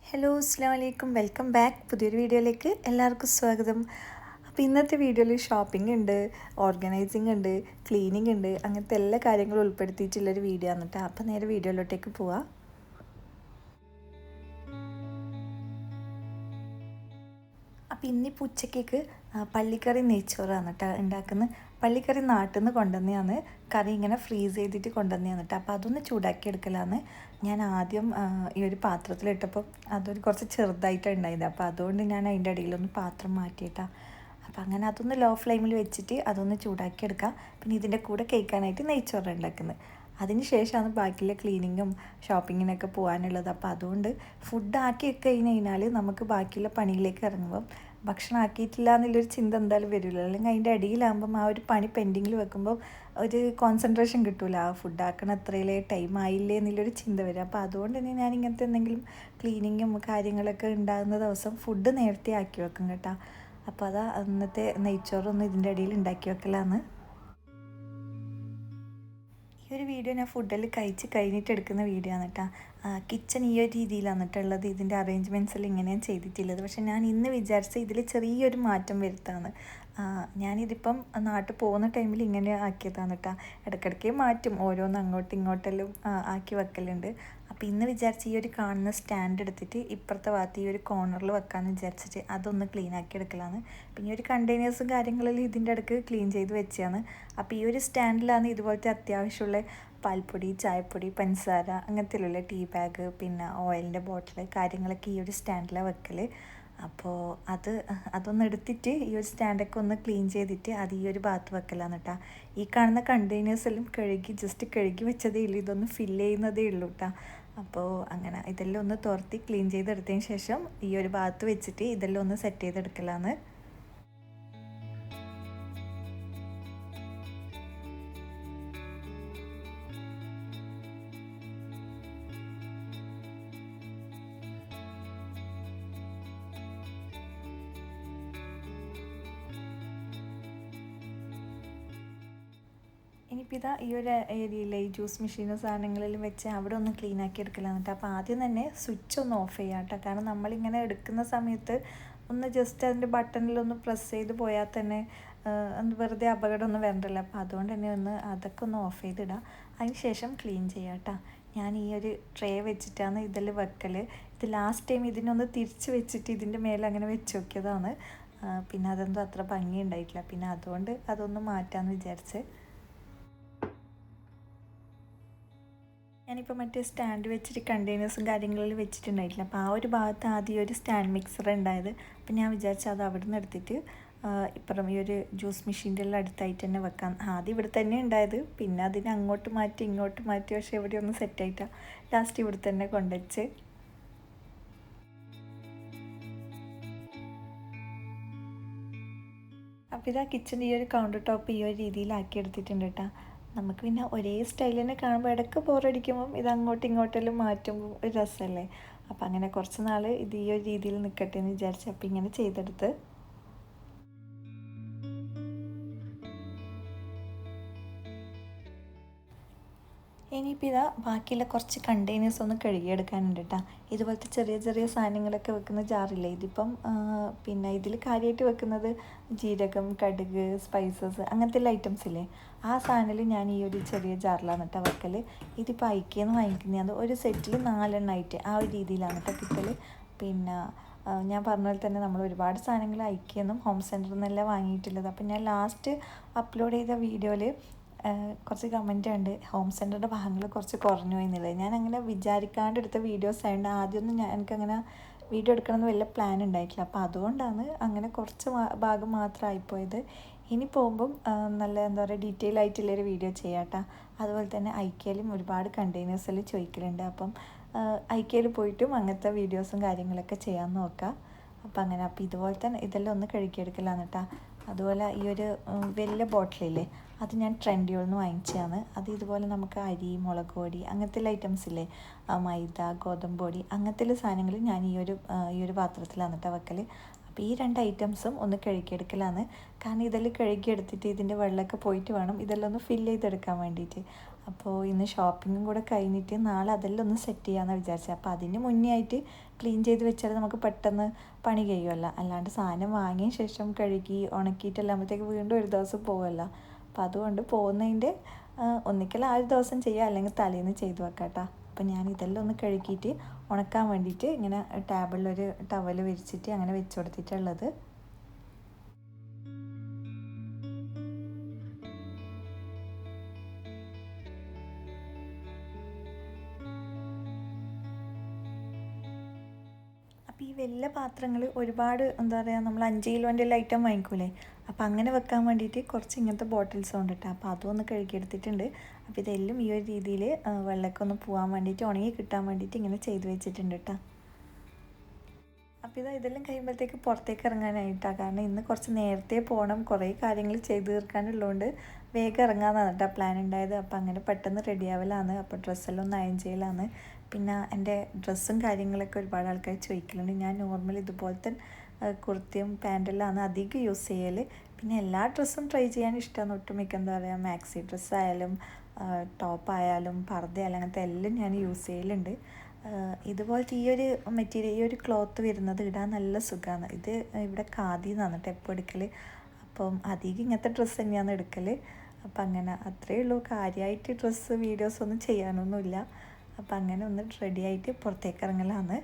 Hello അസ്സാം വലൈക്കും welcome back പുതിയൊരു വീഡിയോയിലേക്ക് എല്ലാവർക്കും സ്വാഗതം. അപ്പോൾ ഇന്നത്തെ വീഡിയോയിൽ ഷോപ്പിംഗ് ഉണ്ട്, ഓർഗനൈസിങ് ഉണ്ട്, ക്ലീനിങ് ഉണ്ട്, അങ്ങനത്തെ എല്ലാ കാര്യങ്ങളും ഉൾപ്പെടുത്തിയിട്ടുള്ളൊരു വീഡിയോ ആണ് കേട്ടോ. അപ്പോൾ നേരെ വീഡിയോയിലോട്ടേക്ക് പോവാം. അപ്പോൾ ഇന്നിപ്പോൾ ഉച്ചക്കേക്ക് പള്ളിക്കറി നെയ്ച്ചോറാണ് കേട്ടോ ഉണ്ടാക്കുന്നത്. പള്ളിക്കറി നാട്ടിൽ നിന്ന് കൊണ്ടുവന്നതാണ്, കറി ഇങ്ങനെ ഫ്രീസ് ചെയ്തിട്ട് കൊണ്ടുവന്നതാണ് കേട്ടോ. അപ്പോൾ അതൊന്ന് ചൂടാക്കി എടുക്കലാണ്. ഞാൻ ആദ്യം ഈ ഒരു പാത്രത്തിലിട്ടപ്പോൾ അതൊരു കുറച്ച് ചെറുതായിട്ടാണ് ഉണ്ടായത്. അപ്പോൾ അതുകൊണ്ട് ഞാൻ അതിൻ്റെ ഇടയിലൊന്ന് പാത്രം മാറ്റിയിട്ടാണ്. അപ്പോൾ അങ്ങനെ അതൊന്ന് ലോ ഫ്ലെയിമിൽ വെച്ചിട്ട് അതൊന്ന് ചൂടാക്കി എടുക്കാം. പിന്നെ ഇതിൻ്റെ കൂടെ കഴിക്കാനായിട്ട് നെയ്ച്ചോറ് ഉണ്ടാക്കുന്നത്. അതിന് ശേഷമാണ് ബാക്കിയുള്ള ക്ലീനിങ്ങും ഷോപ്പിങ്ങിനൊക്കെ പോകാനുള്ളത്. അപ്പോൾ അതുകൊണ്ട് ഫുഡ് ആക്കി കഴിഞ്ഞ് കഴിഞ്ഞാൽ നമുക്ക് ബാക്കിയുള്ള പണിയിലേക്ക് ഇറങ്ങുമ്പം ഭക്ഷണം ആക്കിയിട്ടില്ല എന്നുള്ളൊരു ചിന്ത എന്തായാലും വരില്ല. അല്ലെങ്കിൽ അതിൻ്റെ അടിയിലാകുമ്പം ആ ഒരു പണി പെൻഡിങ്ങിൽ വെക്കുമ്പോൾ ഒരു കോൺസെൻട്രേഷൻ കിട്ടില്ല. ആ ഫുഡ് ആക്കണം എത്രയിലേ ടൈം ആയില്ലേ എന്നുള്ളൊരു ചിന്ത വരും. അപ്പോൾ അതുകൊണ്ട് തന്നെ ഞാൻ ഇങ്ങനത്തെ എന്തെങ്കിലും ക്ലീനിങ്ങും കാര്യങ്ങളൊക്കെ ഉണ്ടാകുന്ന ദിവസം ഫുഡ് നേരത്തെ ആക്കി വെക്കും കേട്ടോ. അപ്പോൾ അതാ അന്നത്തെ നെയ്ച്ചോറൊന്നും ഇതിൻ്റെ ഇടയിൽ ഉണ്ടാക്കി വെക്കലാന്ന്. ഈ ഒരു വീഡിയോ ഞാൻ ഫുഡിൽ കഴിച്ച് കഴിഞ്ഞിട്ട് എടുക്കുന്ന വീഡിയോ ആണ് കേട്ടോ. കിച്ചൺ ഈ ഒരു രീതിയിലാണ് കേട്ടുള്ളത്. ഇതിൻ്റെ അറേഞ്ച്മെൻറ്റ്സെല്ലാം ഇങ്ങനെയാണ് ചെയ്തിട്ടുള്ളത്. പക്ഷേ ഞാൻ ഇന്ന് വിചാരിച്ച ഇതിൽ ചെറിയൊരു മാറ്റം വരുത്താണ്. ഞാനിതിപ്പം നാട്ടിൽ പോകുന്ന ടൈമിൽ ഇങ്ങനെ ആക്കിയതാണ് കേട്ടോ. ഇടയ്ക്കിടയ്ക്ക് മാറ്റും, ഓരോന്ന് അങ്ങോട്ടും ഇങ്ങോട്ടെല്ലാം ആക്കി വെക്കലുണ്ട്. അപ്പോൾ ഇന്ന് വിചാരിച്ച് ഈ ഒരു കാണുന്ന സ്റ്റാൻഡ് എടുത്തിട്ട് ഇപ്പുറത്തെ ഭാഗത്ത് ഈ ഒരു കോർണറിൽ വെക്കാമെന്ന് വിചാരിച്ചിട്ട് അതൊന്ന് ക്ലീൻ ആക്കി എടുക്കലാണ്. പിന്നെ ഈ ഒരു കണ്ടെയ്നേഴ്സും കാര്യങ്ങളെല്ലാം ഇതിൻ്റെ ഇടയ്ക്ക് ക്ലീൻ ചെയ്ത് വെച്ചാണ്. അപ്പോൾ ഈ ഒരു സ്റ്റാൻഡിലാണ് ഇതുപോലത്തെ അത്യാവശ്യമുള്ള പാൽപ്പൊടി, ചായപ്പൊടി, പഞ്ചസാര, അങ്ങനത്തെയുള്ള ടീ ബാഗ്, പിന്നെ ഓയിലിൻ്റെ ബോട്ടിൽ കാര്യങ്ങളൊക്കെ ഈ ഒരു സ്റ്റാൻഡിലാണ് വെക്കൽ. അപ്പോൾ അതൊന്ന് എടുത്തിട്ട് ഈ ഒരു സ്റ്റാൻഡൊക്കെ ഒന്ന് ക്ലീൻ ചെയ്തിട്ട് അത് ഈ ഒരു ഭാഗത്ത് വെക്കലാണ് കേട്ടോ. ഈ കാണുന്ന കണ്ടെയ്നേഴ്സ് എല്ലാം ജസ്റ്റ് കഴുകി വെച്ചതേ ഉള്ളൂ, ഇതൊന്ന് ഫില്ല് ചെയ്യുന്നതേ ഉള്ളൂ കേട്ടോ. അപ്പോൾ അങ്ങനെ ഇതെല്ലാം ഒന്ന് തുറത്തി ക്ലീൻ ചെയ്തെടുത്തതിന് ശേഷം ഈ ഒരു ഭാഗത്ത് വെച്ചിട്ട് ഇതെല്ലാം ഒന്ന് സെറ്റ് ചെയ്തെടുക്കലാണ്. ഇനിയിപ്പോൾ ഇതാ ഈ ഒരു ഏരിയയിലെ ഈ ജ്യൂസ് മെഷീനും സാധനങ്ങളിലും വെച്ച് അവിടെ ഒന്ന് ക്ലീൻ ആക്കി എടുക്കലാണ് കേട്ടോ. അപ്പോൾ ആദ്യം തന്നെ സ്വിച്ച് ഒന്ന് ഓഫ് ചെയ്യാം കേട്ടോ. കാരണം നമ്മളിങ്ങനെ എടുക്കുന്ന സമയത്ത് ഒന്ന് ജസ്റ്റ് അതിൻ്റെ ബട്ടണിലൊന്ന് പ്രസ് ചെയ്ത് പോയാൽ തന്നെ വെറുതെ അപകടമൊന്നും വരണ്ടല്ലോ. അപ്പോൾ അതുകൊണ്ട് തന്നെ അതൊക്കെ ഒന്ന് ഓഫ് ചെയ്തിടാം. അതിന് ശേഷം ക്ലീൻ ചെയ്യാം കേട്ടോ. ഞാൻ ഈ ഒരു ട്രേ വെച്ചിട്ടാണ് ഇതിൽ വെക്കൽ. ഇത് ലാസ്റ്റ് ടൈം ഇതിനൊന്ന് തിരിച്ച് വെച്ചിട്ട് ഇതിൻ്റെ മേലെ അങ്ങനെ വെച്ച് നോക്കിയതാണ്. പിന്നെ അതെന്തോ അത്ര ഭംഗി ഉണ്ടായിട്ടില്ല. പിന്നെ അതുകൊണ്ട് അതൊന്ന് മാറ്റാമെന്ന് വിചാരിച്ച് ഞാനിപ്പോൾ മറ്റേ സ്റ്റാൻഡ് വെച്ചിട്ട് കണ്ടെയ്നേഴ്സും കാര്യങ്ങളിൽ വെച്ചിട്ടുണ്ടായിട്ടില്ല. അപ്പോൾ ആ ഒരു ഭാഗത്ത് ആദ്യം ഒരു സ്റ്റാൻഡ് മിക്സർ ഉണ്ടായത്. അപ്പോൾ ഞാൻ വിചാരിച്ചു അത് അവിടെ നിന്ന് എടുത്തിട്ട് ഇപ്പുറം ഈ ഒരു ജ്യൂസ് മെഷീൻ്റെ എല്ലാം അടുത്തായിട്ട് തന്നെ വെക്കാം. ആദ്യം ഇവിടെ തന്നെ ഉണ്ടായത്, പിന്നെ അതിനെ അങ്ങോട്ട് മാറ്റി ഇങ്ങോട്ട് മാറ്റി, പക്ഷേ ഇവിടെ ഒന്ന് സെറ്റായിട്ടാണ് ലാസ്റ്റ് ഇവിടെ തന്നെ കൊണ്ടുവച്ച്. അപ്പോൾ ഇതാ കിച്ചൺ ഈ ഒരു കൗണ്ടർ ടോപ്പ് ഈ ഒരു രീതിയിലാക്കി എടുത്തിട്ടുണ്ട് കേട്ടോ. നമുക്ക് പിന്നെ ഒരേ സ്റ്റൈൽ തന്നെ കാണുമ്പോൾ ഇടയ്ക്ക് ബോറടിക്കുമ്പം ഇത് അങ്ങോട്ടും ഇങ്ങോട്ടെല്ലാം മാറ്റുമ്പോൾ ഒരു രസമല്ലേ. അപ്പം അങ്ങനെ കുറച്ച് നാൾ ഇത് ഈ ഒരു രീതിയിൽ നിൽക്കട്ടെ എന്ന് വിചാരിച്ചു. അപ്പം ഇങ്ങനെ ചെയ്തെടുത്ത് ഇനിയിപ്പോൾ ഇതാ ബാക്കിയുള്ള കുറച്ച് കണ്ടെയ്നേഴ്സ് ഒന്ന് കഴുകിയെടുക്കാനുണ്ട് കേട്ടോ. ഇതുപോലത്തെ ചെറിയ ചെറിയ സാധനങ്ങളൊക്കെ വെക്കുന്ന ജാറില്ലേ, ഇതിപ്പം പിന്നെ ഇതിൽ കാര്യമായിട്ട് വെക്കുന്നത് ജീരകം, കടുക്, സ്പൈസസ് അങ്ങനത്തെ എല്ലാ ഐറ്റംസ് ഇല്ലേ, ആ സാധനത്തിൽ ഞാൻ ഈ ഒരു ചെറിയ ജാറിലാണ് കേട്ടോ വെക്കൽ. ഇതിപ്പോൾ ഐക്യെന്ന് വാങ്ങിക്കുന്നതാണ്, ഒരു സെറ്റിൽ 4 എണ്ണമായിട്ട് ആ ഒരു രീതിയിലാണ് കേട്ടോ കിട്ടൽ. പിന്നെ ഞാൻ പറഞ്ഞ പോലെ തന്നെ നമ്മൾ ഒരുപാട് സാധനങ്ങൾ ഐക്യെന്നും ഹോം സെൻറ്ററിൽ നിന്നെല്ലാം വാങ്ങിയിട്ടുള്ളത്. അപ്പം ഞാൻ ലാസ്റ്റ് അപ്ലോഡ് ചെയ്ത വീഡിയോയിൽ കുറച്ച് കമൻറ്റ് ഉണ്ട്, ഹോം സെൻറ്ററിൻ്റെ ഭാഗങ്ങൾ കുറച്ച് കുറഞ്ഞു എന്നുള്ളത്. ഞാൻ അങ്ങനെ വിചാരിക്കാണ്ട് എടുത്ത വീഡിയോസ് ആയതുകൊണ്ട് ആദ്യമൊന്നും എനിക്കങ്ങനെ വീഡിയോ എടുക്കണമെന്ന് വലിയ പ്ലാൻ ഉണ്ടായിട്ടില്ല. അപ്പോൾ അതുകൊണ്ടാണ് അങ്ങനെ കുറച്ച് ഭാഗം മാത്രമായിപ്പോയത്. ഇനി പോകുമ്പം നല്ല എന്താ പറയുക ഡീറ്റെയിൽ ആയിട്ടുള്ളൊരു വീഡിയോ ചെയ്യാം കേട്ടോ. അതുപോലെ തന്നെ ഐക്യയിലും ഒരുപാട് കണ്ടെയ്നേഴ്സിൽ ചോദിക്കലുണ്ട്. അപ്പം ഐക്യയിൽ പോയിട്ടും അങ്ങനത്തെ വീഡിയോസും കാര്യങ്ങളൊക്കെ ചെയ്യാൻ നോക്കാം. അപ്പം അങ്ങനെ അപ്പോൾ ഇതുപോലെ തന്നെ ഇതെല്ലാം ഒന്ന് കഴുകിയെടുക്കലാണ് കേട്ടോ. അതുപോലെ ഈ ഒരു വലിയ ബോട്ടിലില്ലേ, അത് ഞാൻ ട്രെൻഡിയോയിൽ നിന്ന് വാങ്ങിച്ചതാണ്. അത് ഇതുപോലെ നമുക്ക് അരി, മുളക് പൊടി അങ്ങനത്തെ ഐറ്റംസ് ഇല്ലേ, മൈദ, ഗോതമ്പ് പൊടി അങ്ങനത്തെ സാധനങ്ങൾ ഞാൻ ഈ ഒരു പാത്രത്തിലാണ് കേട്ടോ വെക്കൽ. അപ്പോൾ ഈ 2 ഐറ്റംസും ഒന്ന് കഴുകിയെടുക്കലാണ്. കാരണം ഇതെല്ലാം കഴുകിയെടുത്തിട്ട് ഇതിൻ്റെ വെള്ളമൊക്കെ പോയിട്ട് വേണം ഇതെല്ലാം ഒന്ന് ഫില്ല് ചെയ്തെടുക്കാൻ വേണ്ടിയിട്ട്. അപ്പോൾ ഇന്ന് ഷോപ്പിങ്ങും കൂടെ കഴിഞ്ഞിട്ട് നാളെ അതെല്ലാം ഒന്ന് സെറ്റ് ചെയ്യാമെന്ന് വിചാരിച്ചത്. അപ്പോൾ അതിന് മുന്നേ ആയിട്ട് ക്ലീൻ ചെയ്ത് വെച്ചാൽ നമുക്ക് പെട്ടെന്ന് പണി കഴിയുമല്ലോ. അല്ലാണ്ട് സാധനം വാങ്ങിയ ശേഷം കഴുകി ഉണക്കിയിട്ടെല്ലാകുമ്പോഴത്തേക്ക് വീണ്ടും ഒരു ദിവസം പോകുമല്ലോ. അപ്പോൾ അതുകൊണ്ട് പോകുന്നതിൻ്റെ ഒന്നിക്കൽ ആ ഒരു ദിവസം ചെയ്യുക, അല്ലെങ്കിൽ തലേന്ന് ചെയ്ത് വെക്കാം കേട്ടോ. അപ്പോൾ ഞാൻ ഇതെല്ലാം ഒന്ന് കഴുകിയിട്ട് ഉണക്കാൻ വേണ്ടിയിട്ട് ഇങ്ങനെ ടേബിളിലൊരു ടവൽ വിരിച്ചിട്ട് അങ്ങനെ വെച്ച് കൊടുത്തിട്ടുള്ളത്. അപ്പോൾ ഈ വലിയ പാത്രങ്ങൾ ഒരുപാട് എന്താ പറയുക, നമ്മൾ 5 കിലോൻ്റെ എല്ലാം ഐറ്റം വാങ്ങിക്കൂലേ, അപ്പോൾ അങ്ങനെ വെക്കാൻ വേണ്ടിയിട്ട് കുറച്ച് ഇങ്ങനത്തെ ബോട്ടിൽസ് കൊണ്ടിട്ട് അപ്പോൾ അതൊന്ന് കഴുകിയെടുത്തിട്ടുണ്ട്. അപ്പോൾ ഇതെല്ലാം ഈ ഒരു രീതിയിൽ വെള്ളമൊക്കെ ഒന്ന് പോകാൻ വേണ്ടിയിട്ട്, ഉണങ്ങി കിട്ടാൻ വേണ്ടിയിട്ട് ഇങ്ങനെ ചെയ്ത് വെച്ചിട്ടുണ്ട് കേട്ടോ. അപ്പോൾ ഇതെല്ലാം കഴിയുമ്പോഴത്തേക്ക് പുറത്തേക്ക് ഇറങ്ങാനായിട്ടാണ്. കാരണം ഇന്ന് കുറച്ച് നേരത്തെ പോകണം, കുറേ കാര്യങ്ങൾ ചെയ്ത് തീർക്കാനുള്ളതുകൊണ്ട് വേഗം ഇറങ്ങാമെന്നാണ് കേട്ടോ പ്ലാൻ ഉണ്ടായത്. അപ്പോൾ അങ്ങനെ പെട്ടെന്ന് റെഡി ആവലാണ്. അപ്പോൾ ഡ്രസ്സെല്ലാം ഒന്ന് അയൺ ചെയ്യലാണ്. പിന്നെ എൻ്റെ ഡ്രസ്സും കാര്യങ്ങളൊക്കെ ഒരുപാട് ആൾക്കാർ ചോദിക്കലുണ്ട്. ഞാൻ നോർമൽ ഇതുപോലത്തെ കുർത്തിയും പാൻറ്റെല്ലാം അധികം യൂസ് ചെയ്യൽ. പിന്നെ എല്ലാ ഡ്രസ്സും ട്രൈ ചെയ്യാൻ ഇഷ്ടമാണ്. ഒട്ടുമിക്ക എന്താ പറയുക, മാക്സി ഡ്രസ്സായാലും ടോപ്പായാലും പർദ്ദയായാലും അങ്ങനത്തെ എല്ലാം ഞാൻ യൂസ് ചെയ്യലുണ്ട്. ഇതുപോലത്തെ ഈ ഒരു മെറ്റീരിയൽ, ഈ ഒരു ക്ലോത്ത് വരുന്നത് ഇടാൻ നല്ല സുഖമാണ്. ഇത് ഇവിടെ ഖാദി എന്നാണ് കേട്ടോ എപ്പോൾ എടുക്കൽ. അപ്പം അധികം ഇങ്ങനത്തെ ഡ്രസ്സ് തന്നെയാണ് എടുക്കൽ. അപ്പം അങ്ങനെ അത്രയേ ഉള്ളൂ. കാര്യമായിട്ട് ഡ്രസ്സ് വീഡിയോസ് ഒന്നും ചെയ്യാനൊന്നുമില്ല. അപ്പം അങ്ങനെ ഒന്ന് റെഡി ആയിട്ട് പുറത്തേക്ക് ഇറങ്ങലാണ്.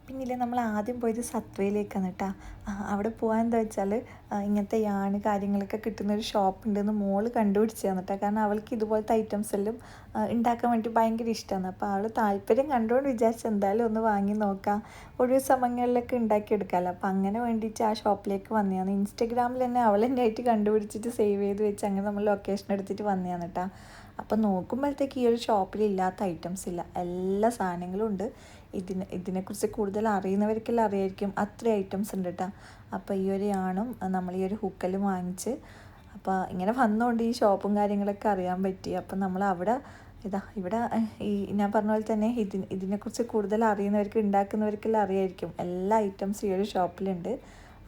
പിന്നില്ലേ നമ്മൾ ആദ്യം പോയത് സത്വയിലേക്കാണ് കേട്ടോ. അവിടെ പോകാൻ എന്താ വെച്ചാൽ ഇങ്ങനത്തെ യാൺ കാര്യങ്ങളൊക്കെ കിട്ടുന്നൊരു ഷോപ്പ് ഉണ്ടെന്ന് മോള് കണ്ടുപിടിച്ചതാണ് കേട്ടോ. കാരണം അവൾക്ക് ഇതുപോലത്തെ ഐറ്റംസ് എല്ലാം ഉണ്ടാക്കാൻ വേണ്ടി ഭയങ്കര ഇഷ്ടമാണ്. അപ്പോൾ അവൾ താല്പര്യം കണ്ടുകൊണ്ട് വിചാരിച്ച് എന്തായാലും ഒന്ന് വാങ്ങി നോക്കാം, ഒഴിവ് സമയങ്ങളിലൊക്കെ ഉണ്ടാക്കിയെടുക്കാമല്ലോ. അപ്പോൾ അങ്ങനെ വേണ്ടിയിട്ട് ആ ഷോപ്പിലേക്ക് വന്നതാണ്. ഇൻസ്റ്റഗ്രാമിൽ തന്നെ അവൾ തന്നെ ആയിട്ട് കണ്ടുപിടിച്ചിട്ട് സേവ് ചെയ്ത് വെച്ച് അങ്ങനെ നമ്മൾ ലൊക്കേഷൻ എടുത്തിട്ട് വന്നതാണ് കേട്ടോ. അപ്പോൾ നോക്കുമ്പോഴത്തേക്ക് ഈ ഒരു ഷോപ്പിൽ ഇല്ലാത്ത ഐറ്റംസ് ഇല്ല, എല്ലാ സാധനങ്ങളും ഉണ്ട്. ഇതിനെക്കുറിച്ച് കൂടുതൽ അറിയുന്നവർക്കെല്ലാം അറിയായിരിക്കും, അത്ര ഐറ്റംസ് ഉണ്ട് കേട്ടോ. അപ്പോൾ ഈ ഒരു യാണും നമ്മൾ ഈ ഒരു ഹുക്കലും വാങ്ങിച്ച് അപ്പോൾ ഇങ്ങനെ വന്നുകൊണ്ട് ഈ ഷോപ്പും കാര്യങ്ങളൊക്കെ അറിയാൻ പറ്റി. അപ്പം നമ്മൾ അവിടെ ഇവിടെ ഈ ഞാൻ പറഞ്ഞ പോലെ തന്നെ ഇതിനെക്കുറിച്ച് കൂടുതൽ അറിയുന്നവർക്ക് ഉണ്ടാക്കുന്നവർക്കെല്ലാം അറിയായിരിക്കും, എല്ലാ ഐറ്റംസും ഈ ഒരു ഷോപ്പിലുണ്ട്.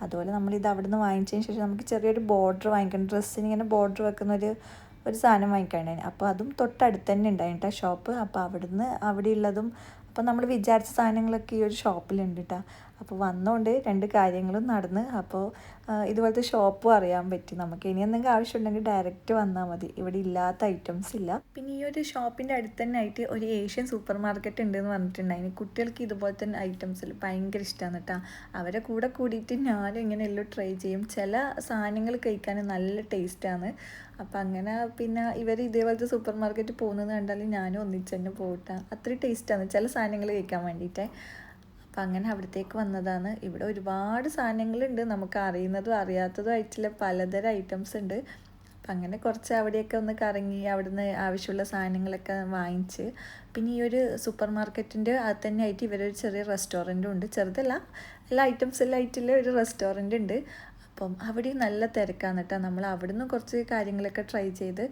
അതുപോലെ നമ്മളിത് അവിടെ നിന്ന് വാങ്ങിച്ചതിന് ശേഷം നമുക്ക് ചെറിയൊരു ബോർഡർ വാങ്ങിക്കണം, ഡ്രസ്സിന് ഇങ്ങനെ ബോർഡർ വെക്കുന്നൊരു സാധനം വാങ്ങിക്കാണ്ടായി. അപ്പോൾ അതും തൊട്ടടുത്ത് തന്നെ ഉണ്ടായിട്ടാ ഷോപ്പ്. അപ്പോൾ അവിടെ ഉള്ളതും അപ്പോൾ നമ്മൾ വിചാരിച്ച സാധനങ്ങളൊക്കെ ഈ ഒരു ഷോപ്പിലുണ്ട് കേട്ടോ. അപ്പോൾ വന്നുകൊണ്ട് 2 കാര്യങ്ങളും നടന്ന്. അപ്പോൾ ഇതുപോലത്തെ ഷോപ്പും അറിയാൻ പറ്റി. നമുക്ക് ഇനി എന്തെങ്കിലും ആവശ്യമുണ്ടെങ്കിൽ ഡയറക്റ്റ് വന്നാൽ മതി, ഇവിടെ ഇല്ലാത്ത ഐറ്റംസ് ഇല്ല. പിന്നെ ഈ ഒരു ഷോപ്പിൻ്റെ അടുത്ത് തന്നെ ആയിട്ട് ഒരു ഏഷ്യൻ സൂപ്പർ മാർക്കറ്റ് ഉണ്ടെന്ന് പറഞ്ഞിട്ടുണ്ടായിന്. കുട്ടികൾക്ക് ഇതുപോലത്തെ ഐറ്റംസിൽ ഭയങ്കര ഇഷ്ടമാണ് കേട്ടോ. അവരെ കൂടെ കൂടിയിട്ട് ഞാനും ഇങ്ങനെ എല്ലാം ട്രൈ ചെയ്യും. ചില സാധനങ്ങൾ കഴിക്കാൻ നല്ല ടേസ്റ്റാണ്. അപ്പം അങ്ങനെ പിന്നെ ഇവർ ഇതേപോലത്തെ സൂപ്പർ മാർക്കറ്റ് പോകുന്നത് കണ്ടാൽ ഞാനും ഒന്നിച്ച് തന്നെ പോകട്ടെ, അത്രയും ടേസ്റ്റാണ് ചില സാധനങ്ങൾ കഴിക്കാൻ വേണ്ടിയിട്ട്. അപ്പം അങ്ങനെ അവിടത്തേക്ക് വന്നതാണ്. ഇവിടെ ഒരുപാട് സാധനങ്ങളുണ്ട്, നമുക്ക് അറിയുന്നതും അറിയാത്തതും ആയിട്ടുള്ള പലതരം ഐറ്റംസ് ഉണ്ട്. അപ്പം അങ്ങനെ കുറച്ച് അവിടെയൊക്കെ ഒന്ന് കറങ്ങി അവിടുന്ന് ആവശ്യമുള്ള സാധനങ്ങളൊക്കെ വാങ്ങിച്ച്. പിന്നെ ഈ ഒരു സൂപ്പർ മാർക്കറ്റിൻ്റെ അത് തന്നെ ആയിട്ട് ഇവരൊരു ചെറിയ റെസ്റ്റോറൻറ്റും ഉണ്ട്, ചെറുതല്ല, എല്ലാ ഐറ്റംസ് എല്ലാം ആയിട്ടുള്ള ഒരു റെസ്റ്റോറൻറ്റ് ഉണ്ട്. അപ്പം അവിടെ നല്ല തിരക്കാണ് കേട്ടോ. നമ്മൾ അവിടുന്ന് കുറച്ച് കാര്യങ്ങളൊക്കെ ട്രൈ ചെയ്ത്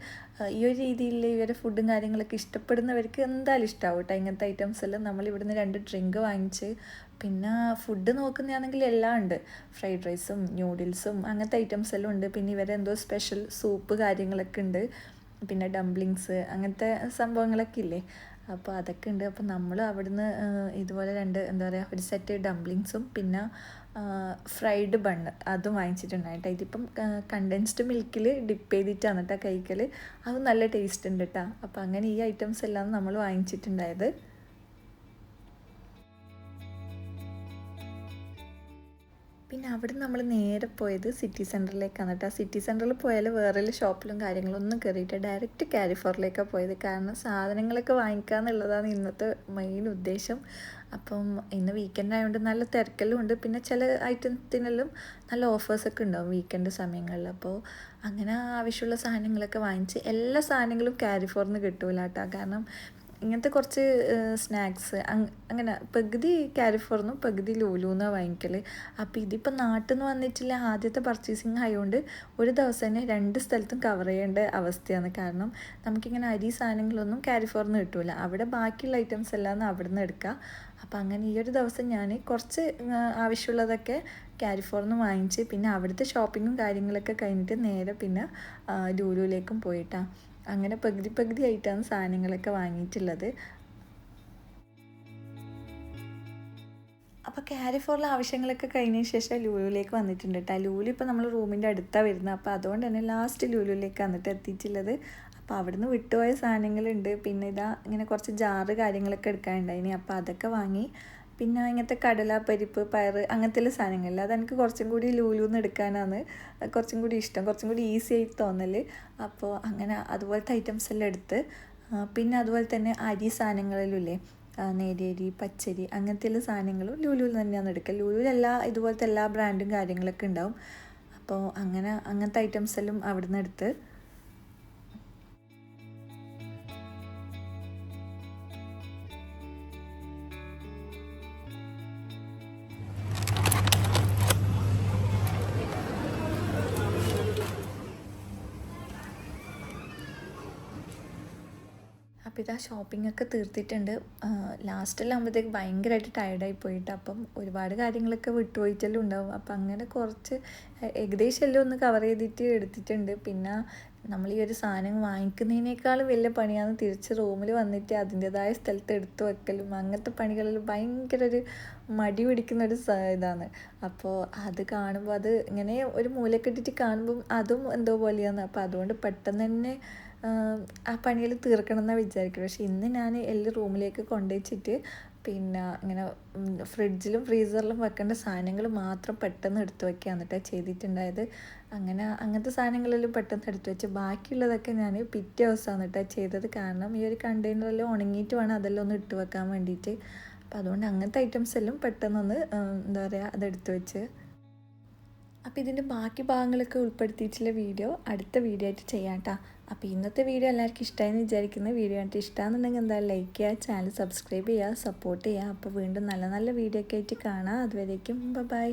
ഈ ഒരു രീതിയിൽ ഇവരെ ഫുഡും കാര്യങ്ങളൊക്കെ ഇഷ്ടപ്പെടുന്നവർക്ക് എന്തായാലും ഇഷ്ടമാവും കേട്ടോ ഇങ്ങനത്തെ ഐറ്റംസ് എല്ലാം. നമ്മൾ ഇവിടുന്ന് 2 ഡ്രിങ്ക് വാങ്ങിച്ച്. പിന്നെ ഫുഡ് നോക്കുന്നതാണെങ്കിൽ എല്ലാം ഉണ്ട്, ഫ്രൈഡ് റൈസും ന്യൂഡിൽസും അങ്ങനത്തെ ഐറ്റംസ് എല്ലാം ഉണ്ട്. പിന്നെ ഇവരെന്തോ സ്പെഷ്യൽ സൂപ്പ് കാര്യങ്ങളൊക്കെ ഉണ്ട്, പിന്നെ ഡംപ്ലിങ്സ് അങ്ങനത്തെ സംഭവങ്ങളൊക്കെ ഇല്ലേ, അപ്പോൾ അതൊക്കെ ഉണ്ട്. അപ്പോൾ നമ്മൾ അവിടുന്ന് ഇതുപോലെ 2 എന്താ പറയുക, ഒരു സെറ്റ് ഡംപ്ലിങ്സും പിന്നെ ഫ്രൈഡ് ബണ്ണ് അതും വാങ്ങിച്ചിട്ടുണ്ടായിട്ടോ. ഇതിപ്പം കണ്ടൻസ്ഡ് മിൽക്കിൽ ഡിപ്പ് ചെയ്തിട്ടാണ് കേട്ടോ കഴിക്കൽ, അത് നല്ല ടേസ്റ്റ് ഉണ്ട് കേട്ടോ. അപ്പോൾ അങ്ങനെ ഈ ഐറ്റംസ് എല്ലാം നമ്മൾ വാങ്ങിച്ചിട്ടുണ്ടായത്. പിന്നെ അവിടെ നമ്മൾ നേരെ പോയത് സിറ്റി സെൻറ്ററിലേക്കാണ് കേട്ടോ. സിറ്റി സെൻറ്ററിൽ പോയാൽ വേറെ ഷോപ്പിലും കാര്യങ്ങളൊന്നും കയറിയിട്ട് ഡയറക്റ്റ് കാരിഫോറിലേക്കാണ് പോയത്. കാരണം സാധനങ്ങളൊക്കെ വാങ്ങിക്കുക എന്നുള്ളതാണ് ഇന്നത്തെ മെയിൻ ഉദ്ദേശം. അപ്പം ഇന്ന് വീക്കെൻഡ് ആയതുകൊണ്ട് നല്ല തിരക്കെല്ലാം ഉണ്ട്. പിന്നെ ചില ഐറ്റത്തിനെല്ലാം നല്ല ഓഫേഴ്സൊക്കെ ഉണ്ടാവും വീക്കെൻഡ് സമയങ്ങളിൽ. അപ്പോൾ അങ്ങനെ ആവശ്യമുള്ള സാധനങ്ങളൊക്കെ വാങ്ങിച്ച്. എല്ലാ സാധനങ്ങളും കാരിഫോറിന് കിട്ടൂല കേട്ടോ. കാരണം ഇങ്ങനത്തെ കുറച്ച് സ്നാക്സ് അങ്ങനെ പകുതി കാരിഫോർന്നും പകുതി ലൂലൂന്നാണ് വാങ്ങിക്കൽ. അപ്പോൾ ഇതിപ്പോൾ നാട്ടിൽ നിന്ന് വന്നിട്ടില്ല, ആദ്യത്തെ പർച്ചേസിങ് ആയതുകൊണ്ട് ഒരു ദിവസം തന്നെ 2 സ്ഥലത്തും കവർ ചെയ്യേണ്ട അവസ്ഥയാണ്. കാരണം നമുക്കിങ്ങനെ അരി സാധനങ്ങളൊന്നും കാരിഫോർന്ന് കിട്ടില്ല, അവിടെ ബാക്കിയുള്ള ഐറ്റംസ് എല്ലാം അവിടെ നിന്ന് എടുക്കുക. അപ്പോൾ അങ്ങനെ ഈ ഒരു ദിവസം ഞാൻ കുറച്ച് ആവശ്യമുള്ളതൊക്കെ കാരിഫോർന്ന് വാങ്ങിച്ച് പിന്നെ അവിടുത്തെ ഷോപ്പിങ്ങും കാര്യങ്ങളൊക്കെ കഴിഞ്ഞിട്ട് നേരെ പിന്നെ ലുലുവിലേക്കും പോയിട്ടാണ്. അങ്ങനെ പകുതി ആയിട്ടാണ് സാധനങ്ങളൊക്കെ വാങ്ങിയിട്ടുള്ളത്. അപ്പോൾ കാരിഫോറിലെ ആവശ്യങ്ങളൊക്കെ കഴിഞ്ഞതിന് ശേഷം ലുലുവിലേക്ക് വന്നിട്ടുണ്ട് കേട്ടോ. ലുലു ഇപ്പോൾ നമ്മൾ റൂമിൻ്റെ അടുത്താണ് വരുന്നത്. അപ്പോൾ അതുകൊണ്ട് തന്നെ ലാസ്റ്റ് ലുലുവിലേക്ക് വന്നിട്ട് എത്തിയിട്ടുള്ളത്. അപ്പോൾ അവിടുന്ന് വിട്ടുപോയ സാധനങ്ങളുണ്ട്. പിന്നെ ഇതാ ഇങ്ങനെ കുറച്ച് ജാറ് കാര്യങ്ങളൊക്കെ എടുക്കാനുണ്ടായിനി. അപ്പോൾ അതൊക്കെ വാങ്ങി. പിന്നെ ഇങ്ങനത്തെ കടല, പരിപ്പ്, പയർ അങ്ങനത്തെ സാധനങ്ങളില്ല, അതെനിക്ക് കുറച്ചും കൂടി ലുലുന്ന് എടുക്കാനാണ് കുറച്ചും കൂടി ഇഷ്ടം, കുറച്ചും കൂടി ഈസി ആയിട്ട് തോന്നൽ. അപ്പോൾ അങ്ങനെ അതുപോലത്തെ ഐറ്റംസ് എല്ലാം എടുത്ത് പിന്നെ അതുപോലെ തന്നെ അരി സാധനങ്ങളിലില്ലേ, നേരിയരി, പച്ചരി അങ്ങനത്തെ എല്ലാ സാധനങ്ങളും ലുലുവിൽ തന്നെയാണ് എടുക്കുക. ലുലുവിൽ ഇതുപോലത്തെ എല്ലാ ബ്രാൻഡും കാര്യങ്ങളൊക്കെ ഉണ്ടാവും. അപ്പോൾ അങ്ങനത്തെ ഐറ്റംസ് എല്ലാം അവിടെ നിന്ന് എടുത്ത്. അപ്പോൾ ഇതാ ഷോപ്പിങ്ങൊക്കെ തീർത്തിട്ടുണ്ട്. ലാസ്റ്റിലാകുമ്പോഴത്തേക്ക് ഭയങ്കരമായിട്ട് ടയർഡായി പോയിട്ട് അപ്പം ഒരുപാട് കാര്യങ്ങളൊക്കെ വിട്ടുപോയിട്ടെല്ലാം ഉണ്ടാവും. അപ്പം അങ്ങനെ കുറച്ച് ഏകദേശം എല്ലാം ഒന്ന് കവർ ചെയ്തിട്ട് എടുത്തിട്ടുണ്ട്. പിന്നെ നമ്മൾ ഈ ഒരു സാധനം വാങ്ങിക്കുന്നതിനേക്കാളും വലിയ പണിയാണ് തിരിച്ച് റൂമിൽ വന്നിട്ട് അതിൻ്റെതായ സ്ഥലത്ത് എടുത്തു വെക്കലും അങ്ങനത്തെ പണികളിൽ ഭയങ്കര ഒരു മടി പിടിക്കുന്നൊരു ഇതാണ്. അപ്പോൾ അത് കാണുമ്പോൾ അത് ഇങ്ങനെ ഒരു മൂലക്കെട്ടിട്ട് കാണുമ്പം അതും എന്തോ പോലെയാണ്. അപ്പോൾ അതുകൊണ്ട് പെട്ടെന്ന് തന്നെ ആ പണികൾ തീർക്കണം എന്നാണ് വിചാരിക്കുന്നത്. പക്ഷേ ഇന്ന് ഞാൻ എല്ലാം റൂമിലേക്ക് കൊണ്ടുവച്ചിട്ട് പിന്നെ ഇങ്ങനെ ഫ്രിഡ്ജിലും ഫ്രീസറിലും വെക്കേണ്ട സാധനങ്ങൾ മാത്രം പെട്ടെന്ന് എടുത്തു വയ്ക്കുക എന്നിട്ടാണ് ചെയ്തിട്ടുണ്ടായത്. അങ്ങനത്തെ സാധനങ്ങളെല്ലാം പെട്ടെന്ന് എടുത്തു വെച്ച് ബാക്കിയുള്ളതൊക്കെ ഞാൻ പിറ്റേ ദിവസമാണ് കേട്ടോ ചെയ്തത്. കാരണം ഈ ഒരു കണ്ടെയ്നറെല്ലാം ഉണങ്ങിയിട്ട് വേണം അതെല്ലാം ഒന്ന് ഇട്ട് വെക്കാൻ വേണ്ടിയിട്ട്. അപ്പോൾ അതുകൊണ്ട് അങ്ങനത്തെ ഐറ്റംസ് എല്ലാം പെട്ടെന്നൊന്ന് എന്താ പറയുക അതെടുത്ത് വെച്ച്. അപ്പോൾ ഇതിൻ്റെ ബാക്കി ഭാഗങ്ങളൊക്കെ ഉൾപ്പെടുത്തിയിട്ടുള്ള വീഡിയോ അടുത്ത വീഡിയോ ആയിട്ട് ചെയ്യാം കേട്ടോ. അപ്പോൾ ഇന്നത്തെ വീഡിയോ എല്ലാവർക്കും ഇഷ്ടമായെന്ന് വിചാരിക്കുന്ന വീഡിയോ ആയിട്ട് ഇഷ്ടമാണെന്നുണ്ടെങ്കിൽ എന്തായാലും ലൈക്ക് ചെയ്യുക, ചാനൽ സബ്സ്ക്രൈബ് ചെയ്യുക, സപ്പോർട്ട് ചെയ്യുക. അപ്പോൾ വീണ്ടും നല്ല നല്ല വീഡിയോ ഒക്കെ ആയിട്ട് കാണാം. അതുവരേക്കും ബൈ.